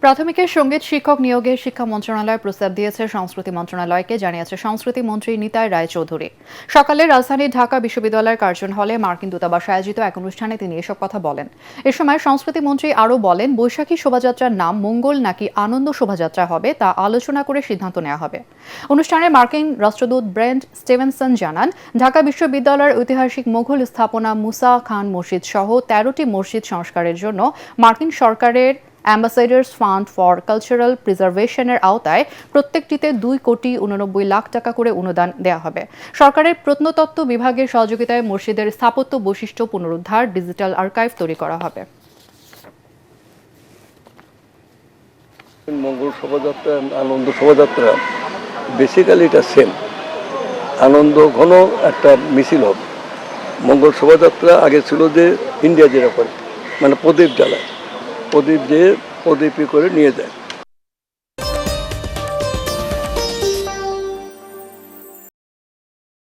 প্রাথমিকের সঙ্গীত শিক্ষক নিয়োগে শিক্ষা মন্ত্রণালয় প্রস্তাব দিয়েছে সংস্কৃতি মন্ত্রণালয়কে, জানিয়েছে সংস্কৃতি মন্ত্রী নিতাই রায়চৌধুরী। সকালে রাজধানীর ঢাকা বিশ্ববিদ্যালয়ের কার্জন হলে মার্কিন দূতাবাস আয়োজিত এক অনুষ্ঠানে তিনি এসব কথা বলেন। এ সময় সংস্কৃতি মন্ত্রী আরও বলেন, বৈশাখী শোভাযাত্রার নাম মঙ্গল নাকি আনন্দ শোভাযাত্রা হবে তা আলোচনা করে সিদ্ধান্ত নেওয়া হবে। অনুষ্ঠানে মার্কিন রাষ্ট্রদূত ব্রেন্ট স্টিভেনসন জানান, ঢাকা বিশ্ববিদ্যালয়ের ঐতিহাসিক মোঘল স্থাপনা মুসা খান মসজিদ সহ ১৩টি মসজিদ সংস্কারের জন্য মার্কিন সরকারের অ্যাম্বাসেডার্স ফান্ড ফর কালচারাল প্রিজার্ভেশনের আওতায় প্রত্যেকটিতে ২,৮৯,০০,০০০ টাকা করে অনুদান দেওয়া হবে। সরকারের প্রত্নতত্ত্ব বিভাগের সহযোগিতায় মসজিদের স্থাপত্য বৈশিষ্ট্য পুনরুদ্ধার, ডিজিটাল আর্কাইভ তৈরি করা হবে। মঙ্গল শোভাযাত্রা, আনন্দ শোভাযাত্রা বেসিক্যালি এটা সেম। আনন্দ ঘন একটা মিছিল হবে। মঙ্গল শোভাযাত্রা আগে ছিল যে ইন্ডিয়া যেরকম মানে প্রদীপ জ্বালায়, প্রদীপ যেয়ে প্রদীপই করে নিয়ে যায়।